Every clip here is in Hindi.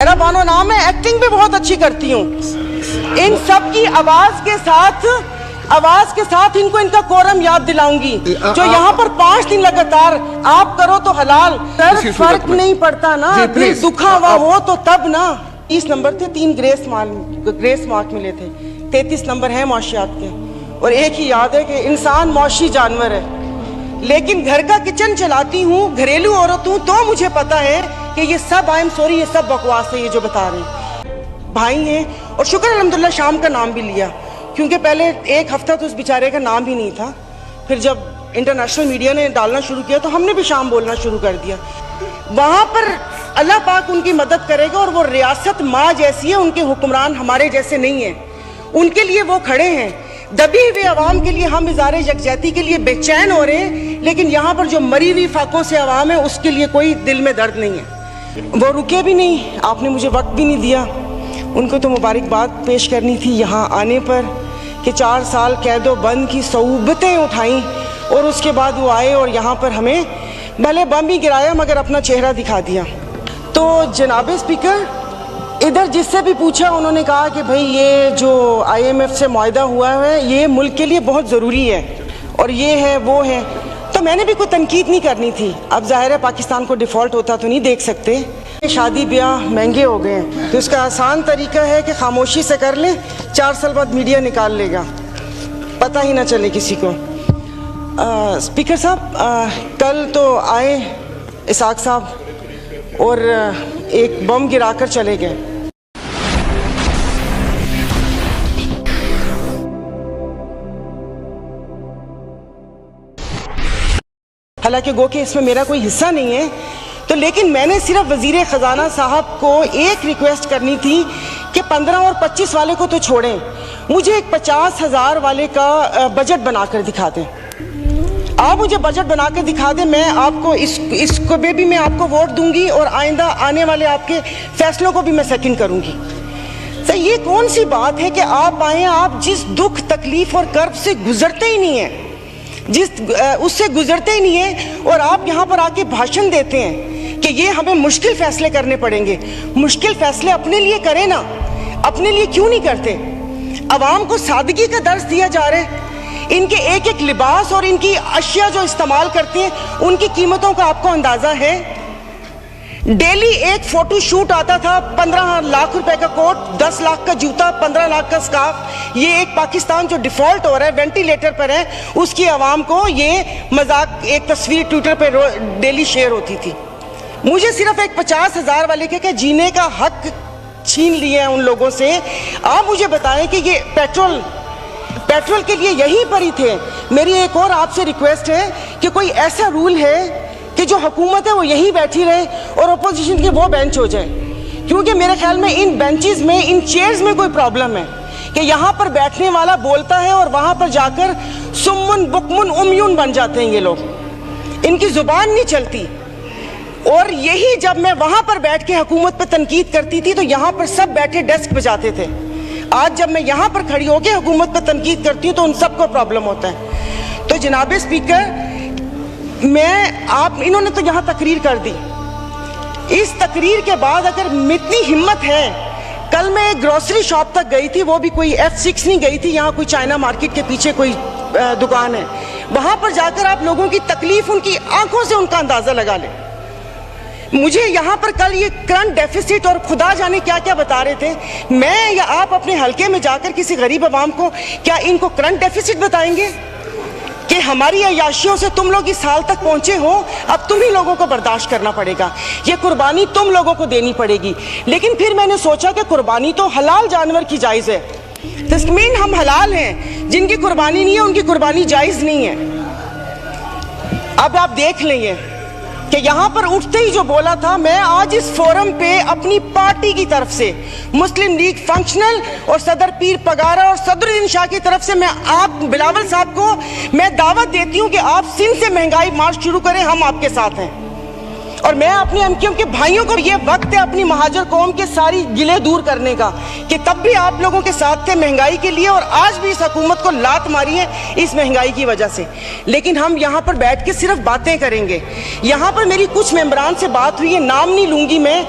ज़हरा बानो नाम है, एक्टिंग भी बहुत अच्छी करती हूँ। इन सब की आवाज के साथ इनको इनका कोरम याद दिलाऊंगी। जो यहाँ पर 5 दिन लगातार आप करो तो हलाल, सर फर्क नहीं पड़ता ना, दिल दुखा हुआ हो तो तब ना। 30 नंबर थे, 3 ग्रेस मार्क मिले थे, 33 नंबर है मौशियात के। और एक ही याद है कि इंसान मौशी जानवर है, लेकिन घर का किचन चलाती हूँ, घरेलू औरत हूँ, तो मुझे पता है कि ये सब आई एम सॉरी, ये सब बकवास है ये जो बता रहे हैं। भाई हैं और शुक्र अल्हम्दुलिल्लाह शाम का नाम भी लिया, क्योंकि पहले 1 हफ्ता तो उस बेचारे का नाम ही नहीं था। फिर जब इंटरनेशनल मीडिया ने डालना शुरू किया तो हमने भी शाम बोलना शुरू कर दिया। वहाँ पर अल्लाह पाक उनकी मदद करेगा, और वो रियासत माँ जैसी है, उनके हुक्मरान हमारे जैसे नहीं हैं, उनके लिए वो खड़े हैं। दबी हुए आवाम के लिए हम इज़ारे यकजहती के लिए बेचैन हो रहे हैं, लेकिन यहाँ पर जो मरी हुई फाकों से आवाम है उसके लिए कोई दिल में दर्द नहीं है। वो रुके भी नहीं, आपने मुझे वक्त भी नहीं दिया। उनको तो मुबारकबाद पेश करनी थी यहाँ आने पर कि 4 साल कैदो बंद की सऊबतें उठाई, और उसके बाद वो आए और यहाँ पर हमें भले बम ही गिराया मगर अपना चेहरा दिखा दिया। तो जनाब स्पीकर, इधर जिससे भी पूछा उन्होंने कहा कि भाई ये जो IMF से मुआहदा हुआ है ये मुल्क के लिए बहुत ज़रूरी है, और ये है वो है। तो मैंने भी कोई तनकीद नहीं करनी थी। अब ज़ाहिर है पाकिस्तान को डिफ़ॉल्ट होता तो नहीं देख सकते, शादी ब्याह महंगे हो गए हैं, तो इसका आसान तरीका है कि खामोशी से कर लें, 4 साल बाद मीडिया निकाल लेगा, पता ही ना चले किसी को। स्पीकर साहब, कल तो आए इसाक साहब और एक बम गिराकर चले गए। हालांकि गो कि इसमें मेरा कोई हिस्सा नहीं है, तो लेकिन मैंने सिर्फ वजीर ख़जाना साहब को एक रिक्वेस्ट करनी थी कि 15 और 25 वाले को तो छोड़ें, मुझे एक 50,000 वाले का बजट बनाकर दिखा दें। आप मुझे बजट बनाकर दिखा दें, मैं आपको इसको भी मैं आपको वोट दूंगी, और आइंदा आने वाले आपके फैसलों को भी मैं सेकंड करूंगी। तो ये कौन सी बात है कि आप आए, आप जिस दुख तकलीफ और कर्ब से गुजरते ही नहीं हैं, उससे गुजरते ही नहीं है, और आप यहाँ पर आके भाषण देते हैं कि ये हमें मुश्किल फैसले करने पड़ेंगे। मुश्किल फैसले अपने लिए करें ना, अपने लिए क्यों नहीं करते? अवाम को सादगी का दर्स दिया जा रहा है। इनके एक एक लिबास और इनकी अशिया जो इस्तेमाल करते हैं उनकी कीमतों का आपको अंदाजा है? डेली एक फोटो शूट आता था, 15 लाख रुपए का कोट, 10 लाख का जूता, 15 लाख का स्कार्फ। ये एक पाकिस्तान जो डिफॉल्ट हो रहा है, वेंटिलेटर पर है, उसकी आवाम को ये मजाक, एक तस्वीर ट्विटर पर डेली शेयर होती थी। मुझे सिर्फ एक 50,000 वाले के जीने का हक छीन लिए हैं उन लोगों से। आप मुझे बताएं कि ये पेट्रोल के लिए यहीं पर ही थे। मेरी एक और आपसे रिक्वेस्ट है कि कोई ऐसा रूल है कि जो हुकूमत है वो यहीं बैठी रहे और अपोजिशन के वो बेंच हो जाए, क्योंकि मेरे ख्याल में इन बेंचेस में, इन चेयर्स में कोई प्रॉब्लम है कि यहाँ पर बैठने वाला बोलता है और वहाँ पर जाकर सुम्मुन बुकमुन उम्यून बन जाते हैं ये लोग, इनकी जुबान नहीं चलती। और यही जब मैं वहाँ पर बैठ के हुकूमत पर तनकीद करती थी तो यहाँ पर सब बैठे डेस्क बजाते थे। आज जब मैं यहाँ पर खड़ी होकर हुकूमत पर तनकीद करती हूँ तो उन सबको प्रॉब्लम होता है। तो जनाब स्पीकर, इन्होंने तो यहाँ तकरीर कर दी। इस तकरीर के बाद अगर इतनी हिम्मत है, कल मैं एक ग्रोसरी शॉप तक गई थी, वो भी कोई F6 नहीं गई थी, यहाँ कोई चाइना मार्केट के पीछे कोई दुकान है, वहां पर जाकर आप लोगों की तकलीफ, उनकी आंखों से उनका अंदाजा लगा ले। मुझे यहाँ पर कल ये करंट डेफिसिट और खुदा जाने क्या क्या बता रहे थे, मैं या आप अपने हलके में जाकर किसी गरीब आवाम को क्या इनको करंट डेफिसिट बताएंगे कि हमारी अयाशियों से तुम लोग इस साल तक पहुंचे हो, अब तुम ही लोगों को बर्दाश्त करना पड़ेगा, ये कुर्बानी तुम लोगों को देनी पड़ेगी। लेकिन फिर मैंने सोचा कि कुर्बानी तो हलाल जानवर की जायज़ है, तस्मीन हम हलाल हैं, जिनकी कुर्बानी नहीं है उनकी कुर्बानी जायज़ नहीं है। अब आप देख लेंगे कि यहाँ पर उठते ही जो बोला था, मैं आज इस फोरम पे अपनी पार्टी की तरफ से, मुस्लिम लीग फंक्शनल और सदर पीर पगारा और सदरुद्दीन शाह की तरफ से मैं आप बिलावल साहब को मैं दावत देती हूँ कि आप सिंध से महंगाई मार्च शुरू करें, हम आपके साथ हैं। और मैं अपने एमक्यूएम के भाइयों को, ये वक्त है अपनी महाजर कौम के सारी गिले दूर करने का, कि तब भी आप लोगों के साथ थे महंगाई के लिए और आज भी इस हुकूमत को लात मारी है इस महंगाई की वजह से। लेकिन हम यहाँ पर बैठ के सिर्फ बातें करेंगे। यहाँ पर मेरी कुछ मेंबरान से बात हुई है, नाम नहीं लूंगी मैं।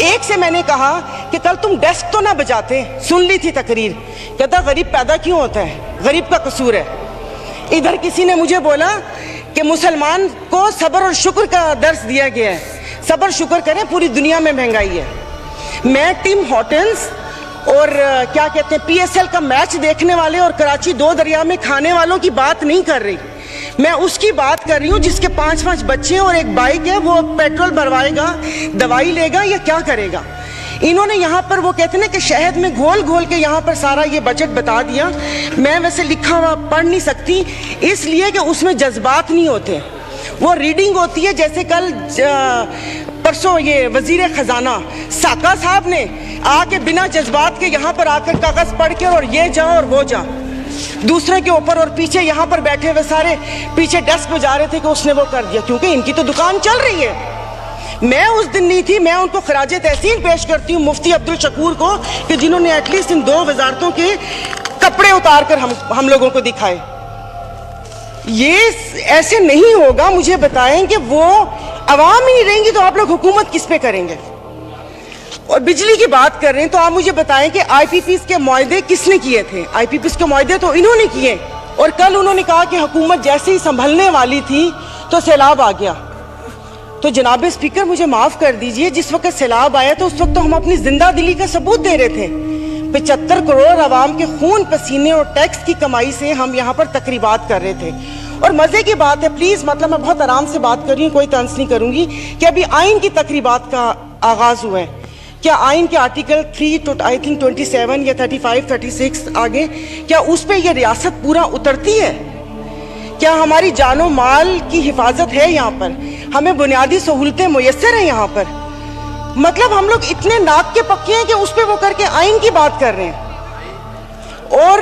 एक से मैंने कहा कि कल तुम डेस्क तो ना बजाते, सुन ली थी तकरीर, कहता गरीब पैदा क्यों होता है, गरीब का कसूर है। इधर किसी ने मुझे बोला कि मुसलमान को सब्र और शुक्र का दर्स दिया गया है, सब्र शुक्र करें, पूरी दुनिया में महंगाई है। मैं टिम हॉर्टन्स और क्या कहते हैं PSL का मैच देखने वाले और कराची दो दरिया में खाने वालों की बात नहीं कर रही, मैं उसकी बात कर रही हूँ जिसके 5-5 बच्चे हैं और एक बाइक है, वो पेट्रोल भरवाएगा, दवाई लेगा या क्या करेगा। इन्होंने यहाँ पर वो कहते हैं कि शहद में घोल घोल के यहाँ पर सारा ये बजट बता दिया। मैं वैसे लिखा हुआ पढ़ नहीं सकती इसलिए कि उसमें जज्बात नहीं होते, वो रीडिंग होती है। जैसे कल परसों ये वजीर खजाना साका साहब ने आके बिना जज्बात के यहाँ पर आकर कागज पढ़ के और ये जा और वो जा, दूसरे के ऊपर, और पीछे यहाँ पर बैठे हुए सारे पीछे डेस्क पे जा रहे थे कि उसने वो कर दिया, क्योंकि इनकी तो दुकान चल रही है। मैं उस दिन नहीं थी, मैं उनको खराजे तहसीन पेश करती हूँ मुफ्ती अब्दुल शकूर को कि जिन्होंने एटलीस्ट इन 2 वजारतों के कपड़े उतार कर हम लोगों को दिखाए। ये ऐसे नहीं होगा। मुझे बताएं कि वो अवाम ही नहीं रहेंगी तो आप लोग हुकूमत किस पे करेंगे। और बिजली की बात कर रहे हैं तो आप मुझे बताएं कि IPPs के मुआहदे किसने किए थे। IPPs के मुआहदे तो इन्होंने किए, और कल उन्होंने कहा कि हुकूमत जैसे ही संभलने वाली थी तो सैलाब आ गया। तो जनाब स्पीकर मुझे माफ कर दीजिए, जिस वक्त सैलाब आया तो उस वक्त तो हम अपनी जिंदा दिली का सबूत दे रहे थे। 75 करोड़ आवाम के खून पसीने और टैक्स की कमाई से हम यहाँ पर तकरीबात कर रहे थे। और मजे की बात है, प्लीज मतलब मैं बहुत आराम से बात कर रही हूँ, कोई तंज नहीं करूंगी, कि अभी आइन की तकरीबात का आगाज हुआ है। क्या आइन के आर्टिकल 3 तो आई थिंक 27 या 35-36 आगे, क्या उस पर यह रियासत पूरा उतरती है? क्या हमारी जानो माल की हिफाजत है यहाँ पर? हमें बुनियादी सहूलतें मुयस्सर हैं यहाँ पर? मतलब हम लोग इतने नाक के पक्के हैं कि उस पर वो करके आइन की बात कर रहे हैं। और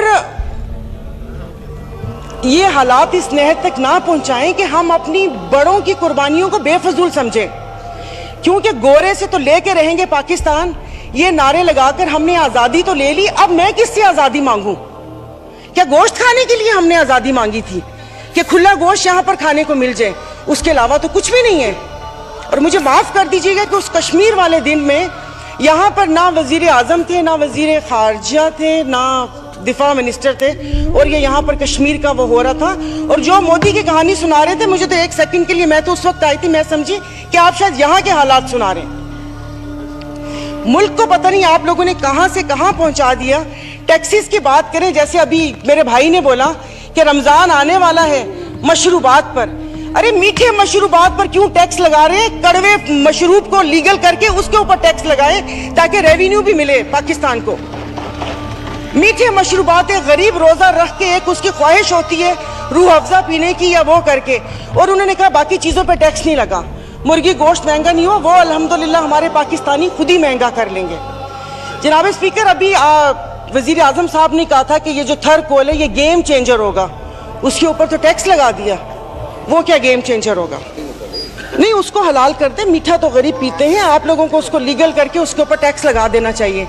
ये हालात इस नहर तक ना पहुंचाएं कि हम अपनी बड़ों की कुर्बानियों को बेफजूल समझें, क्योंकि गोरे से तो लेके रहेंगे पाकिस्तान, ये नारे लगाकर हमने आज़ादी तो ले ली, अब मैं किससे आज़ादी मांगूं? क्या गोश्त खाने के लिए हमने आज़ादी मांगी थी कि खुला गोश्त यहाँ पर खाने को मिल जाए? उसके अलावा तो कुछ भी नहीं है। और मुझे माफ़ कर दीजिएगा कि उस कश्मीर वाले दिन में यहाँ पर ना वज़ीर आज़म थे, ना वज़ीर ख़ारजा थे, ना दिफा मिनिस्टर थे, और ये यहाँ पर कश्मीर का वो हो रहा था। और जो मोदी की कहानी सुना रहे थे, मुझे तो एक सेकंड के लिए, मैं तो उस वक्त आई थी, मैं समझी कि आप शायद यहाँ के हालात सुना रहे हैं। मुल्क को पता नहीं आप लोगों ने कहाँ से कहाँ पहुँचा दिया। टैक्सीज की बात करें, जैसे अभी मेरे भाई ने बोला कि रमज़ान आने वाला है, मशरूबात पर, अरे मीठे मशरूबात पर क्यों टैक्स लगा रहे हैं? कड़वे मशरूब को लीगल करके उसके ऊपर टैक्स लगाएं ताकि रेवेन्यू भी मिले पाकिस्तान को। मीठे मशरूबात, गरीब रोजा रख के एक उसकी ख्वाहिश होती है रूह अफ़ज़ा पीने की या वो करके, और उन्होंने कहा बाकी चीज़ों पे टैक्स नहीं लगा। मुर्गी गोश्त महंगा नहीं हो, वो अल्हम्दुलिल्लाह हमारे पाकिस्तानी खुद ही महंगा कर लेंगे। जनाब स्पीकर, अभी वज़ीर आज़म साहब ने कहा था कि ये जो थर कोल है ये गेम चेंजर होगा, उसके ऊपर तो टैक्स लगा दिया। वो क्या गेम चेंजर होगा? नहीं, उसको हलाल करते, मीठा तो गरीब पीते हैं, आप लोगों को उसको लीगल करके उसके ऊपर टैक्स लगा देना चाहिए।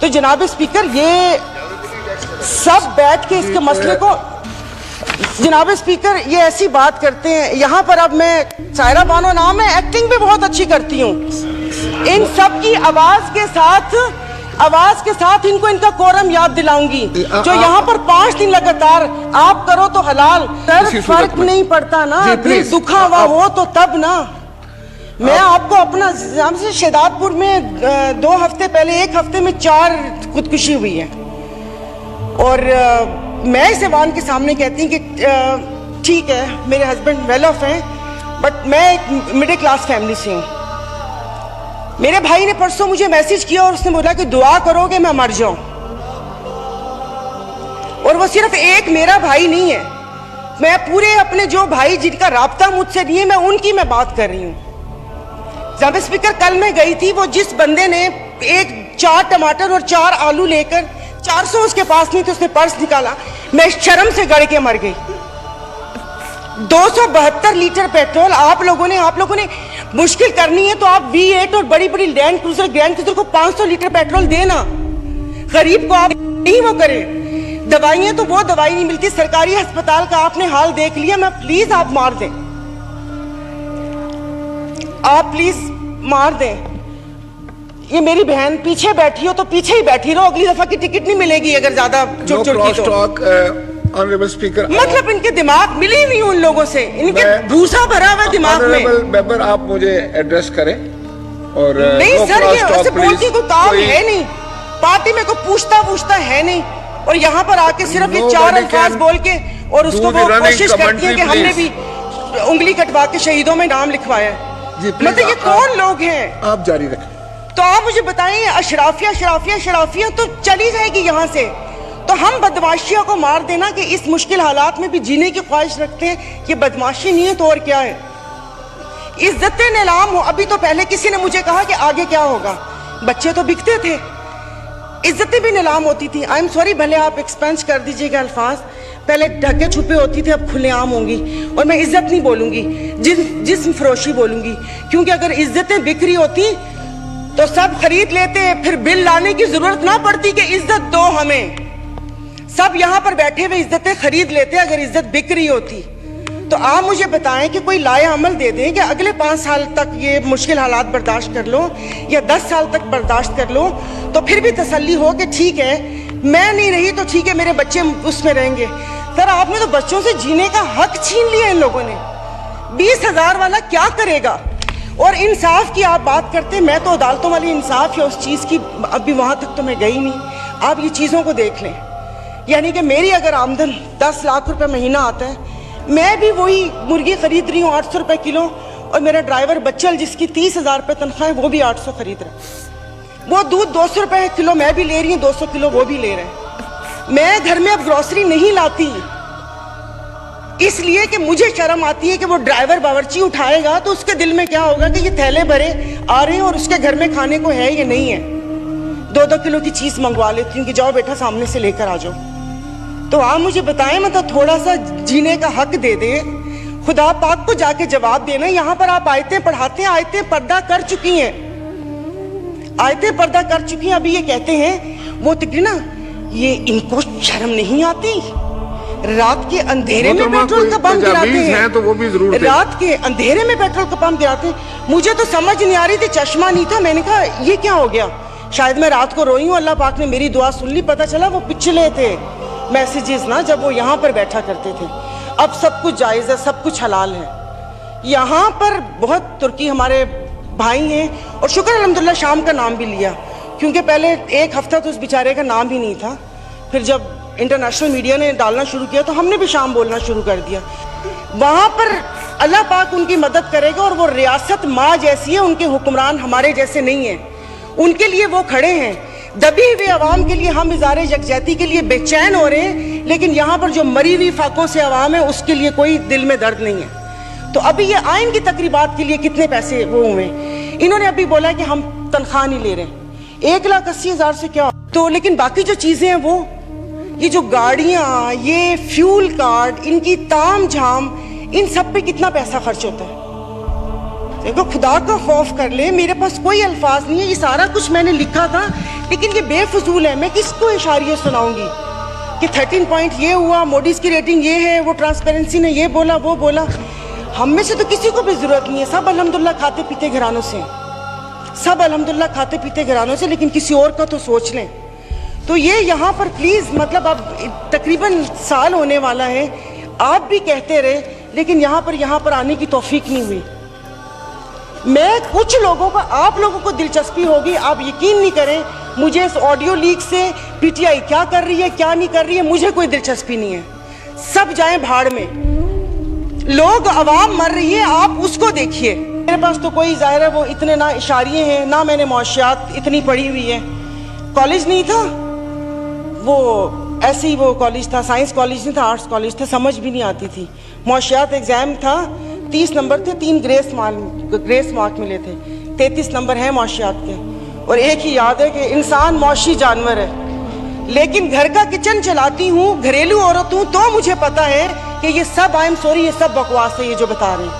तो जनाब स्पीकर, ये सब बैठ के इसके मसले को, जनाब स्पीकर ये ऐसी बात करते हैं यहाँ पर। अब मैं सायरा बानो नाम है, एक्टिंग भी बहुत अच्छी करती हूँ। इन सब की आवाज के साथ इनको इनका कोरम याद दिलाऊंगी। जो यहाँ पर 5 दिन लगातार आप करो तो हलाल, फर्क नहीं पड़ता ना, दिल दुखा हुआ हो तो तब ना। मैं आपको अपना से शेदातपुर में 2 हफ्ते पहले, 1 हफ्ते में 4 खुदकुशी हुई है। और मैं इस ऐवान के सामने कहती हूँ कि ठीक है मेरे हस्बैंड वेल ऑफ हैं, बट मैं एक मिडिल क्लास फैमिली से हूँ। मेरे भाई ने परसों मुझे मैसेज किया और उसने बोला कि दुआ करोगे मैं मर जाऊं। और वो सिर्फ एक मेरा भाई नहीं है, मैं पूरे अपने जो भाई जिनका राब्ता मुझसे नहीं है, मैं उनकी मैं बात कर रही हूँ। जनाब स्पीकर, कल मैं गई थी, वो जिस बंदे ने 4 टमाटर और 4 आलू लेकर 400 उसके पास नहीं थे, उसने पर्स निकाला, मैं शर्म से गड़ के मर गई। 272 लीटर पेट्रोल आप लोगों ने मुश्किल करनी है तो आप V8 और बड़ी बड़ी ग्रैंड क्रूजर को 500 लीटर पेट्रोल देना, गरीब को आप नहीं वो करें। दवाइयां तो वो दवाई नहीं मिलती, सरकारी अस्पताल का आपने हाल देख लिया। मैं प्लीज आप मार दें, आप प्लीज मार दें। ये मेरी बहन पीछे बैठी हो तो पीछे ही बैठी रहो, अगली दफा की टिकट नहीं मिलेगी अगर ज्यादा ऑनरेबल स्पीकर, मतलब इनके दिमाग मिली नहीं उन लोगों से, इनके भूसा भरा हुआ दिमाग में। मेंबर आप मुझे एड्रेस करें और नहीं सर, ये ऐसे बोलती कोई काम है नहीं, पार्टी में कोई पूछता है नहीं, और यहाँ पर आके सिर्फ ये 4 अल्फाज बोल के और उसको वो कोशिश करती है कि हमने भी उंगली कटवा के शहीदों में नाम लिखवाया है। मतलब ये कौन लोग हैं? आप जारी रखें। तो आप मुझे बताइए, अशराफिया तो चली जाएगी यहाँ से, तो हम बदमाशिया को मार देना कि इस मुश्किल हालात में भी जीने की ख्वाहिश रखते हैं, ये बदमाशी नहीं है तो और क्या है? इज्जतें नीलाम हो। अभी तो पहले किसी ने मुझे कहा कि आगे क्या होगा, बच्चे तो बिकते थे, इज्जतें भी नीलाम होती थी। आई एम सॉरी, भले आप एक्सपेंस कर दीजिएगा अल्फाज, पहले ढके छुपे होती थे, अब खुलेआम होंगी। और मैं इज्जत नहीं बोलूंगी, जिस्म फरोशी बोलूंगी, क्योंकि अगर इज्जतें बिक रही होती तो सब खरीद लेते, फिर बिल लाने की जरूरत ना पड़ती कि इज्जत दो हमें। सब यहाँ पर बैठे हुए इज्जतें खरीद लेते अगर इज्जत बिक रही होती। तो आप मुझे बताएं कि कोई लाया अमल दे दें कि अगले 5 साल तक ये मुश्किल हालात बर्दाश्त कर लो या 10 साल तक बर्दाश्त कर लो, तो फिर भी तसल्ली हो कि ठीक है मैं नहीं रही तो ठीक है, मेरे बच्चे उसमें रहेंगे। सर आपने तो बच्चों से जीने का हक छीन लिया इन लोगों ने। 20,000 वाला क्या करेगा? और इंसाफ की आप बात करते, मैं तो अदालतों वाली इंसाफ या उस चीज़ की अभी वहाँ तक तो मैं गई नहीं। आप ये चीज़ों को देख लें, यानी कि मेरी अगर आमदन 10 लाख रुपए महीना आता है, मैं भी वही मुर्गी खरीद रही हूँ 800 रुपए किलो, और मेरा ड्राइवर बच्चल जिसकी 30,000 रुपये तनख्वाह है वो भी 800 खरीद रहा है। वो दूध 200 रुपए किलो मैं भी ले रही हूँ, 200 किलो वो भी ले रहे हैं। मैं घर में अब ग्रोसरी नहीं लाती इसलिए कि मुझे शर्म आती है कि वो ड्राइवर बावर्ची उठाएगा तो उसके दिल में क्या होगा कि ये थैले भरे आ रहे हैं और उसके घर में खाने को है या नहीं है। 2-2 किलो की चीज मंगवा लेती हूँ कि जाओ बेटा सामने से लेकर आ जाओ। तो आप मुझे बताएं, मतलब थोड़ा सा जीने का हक दे दे, खुदा पाक को जाके जवाब देना। यहाँ पर आप आयतें पढ़ाते हैं, आयतें पर्दा कर चुकी हैं, आयतें पर्दा कर चुकी हैं। अभी ये कहते हैं वो तिकड़ी ना, ये इनको शर्म नहीं आती, रात के अंधेरे में पेट्रोल का पंप गिराते हैं, तो वो भी जरूर रात के अंधेरे में पेट्रोल का पंप गिराते हैं। मुझे तो समझ नहीं आ रही थी, चश्मा नहीं था, मैंने कहा ये क्या हो गया, शायद मैं रात को रोई हूँ, अल्लाह पाक ने मेरी दुआ सुन ली। पता चला वो पिछले थे मैसेजेस ना, जब वो यहाँ पर बैठा करते थे। अब सब कुछ जायज़ है, सब कुछ हलाल है। यहाँ पर बहुत तुर्की हमारे भाई हैं, और शुक्र अल्हम्दुलिल्लाह शाम का नाम भी लिया, क्योंकि पहले 1 हफ्ता तो उस बेचारे का नाम ही नहीं था। फिर जब इंटरनेशनल मीडिया ने डालना शुरू किया तो हमने भी शाम बोलना शुरू कर दिया। वहाँ पर अल्लाह पाक उनकी मदद करेगा, और वो रियासत माँ जैसी है, उनके हुक्मरान हमारे जैसे नहीं हैं, उनके लिए वो खड़े हैं। दबी हुई आवाम के लिए हम इज़ारे यकजहती के लिए बेचैन हो रहे हैं, लेकिन यहाँ पर जो मरी हुई फाकों से आवाम है उसके लिए कोई दिल में दर्द नहीं है। तो अभी ये आइन की तकरीबात के लिए कितने पैसे वो हुए, इन्होंने अभी बोला कि हम तनख्वाह नहीं ले रहे, 1,80,000 से क्या। तो लेकिन बाकी जो चीज़ें हैं वो, ये जो गाड़ियाँ, ये फ्यूल कार्ड, इनकी ताम झाम, इन सब पे कितना पैसा खर्च होता है। देखो खुदा का खौफ कर ले, मेरे पास कोई अल्फाज नहीं है, ये सारा कुछ मैंने लिखा था लेकिन ये बेफजूल है। मैं किसको इशारिये सुनाऊंगी कि 13 पॉइंट ये हुआ, मोडीज की रेटिंग ये है, वो ट्रांसपेरेंसी ने ये बोला वो बोला। हम में से तो किसी को भी जरूरत नहीं है, सब अल्हम्दुलिल्लाह खाते पीते घरानों से, सब अल्हम्दुलिल्लाह खाते पीते घरानों से, लेकिन किसी और का तो सोच लें। तो ये यहाँ पर प्लीज, मतलब अब तकरीबन साल होने वाला है, आप भी कहते रहे, लेकिन यहाँ पर आने की तौफीक नहीं हुई। मैं कुछ लोगों का, आप लोगों को दिलचस्पी होगी, आप यकीन नहीं करें, मुझे इस ऑडियो लीक से पीटीआई क्या कर रही है क्या नहीं कर रही है मुझे कोई दिलचस्पी नहीं है। सब जाएं भाड़ में, लोग अवाम मर रही है, आप उसको देखिए। मेरे पास तो कोई जाहिर है वो इतने ना इशारिये हैं, ना मैंने मुआशियात इतनी पढ़ी हुई है। कॉलेज नहीं था, वो ऐसे ही वो कॉलेज था, साइंस कॉलेज नहीं था, आर्ट्स कॉलेज था, समझ भी नहीं आती थी। मुआशियात एग्जाम था, 30 नंबर थे, 3 ग्रेस मार्क मिले थे, 33 नंबर हैं मुआशियात के। और एक ही याद है कि इंसान मौशी जानवर है, लेकिन घर का किचन चलाती हूँ, घरेलू औरत हूँ, तो मुझे पता है कि ये सब, आई एम सॉरी, ये सब बकवास है ये जो बता रहे हैं।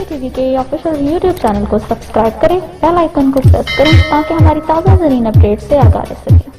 टीवी के ऑफिशियल यूट्यूब चैनल को सब्सक्राइब करें, बेल आइकन को प्रेस करें ताकि हमारी ताज़ा तरीन अपडेट से आगाह रह सकें।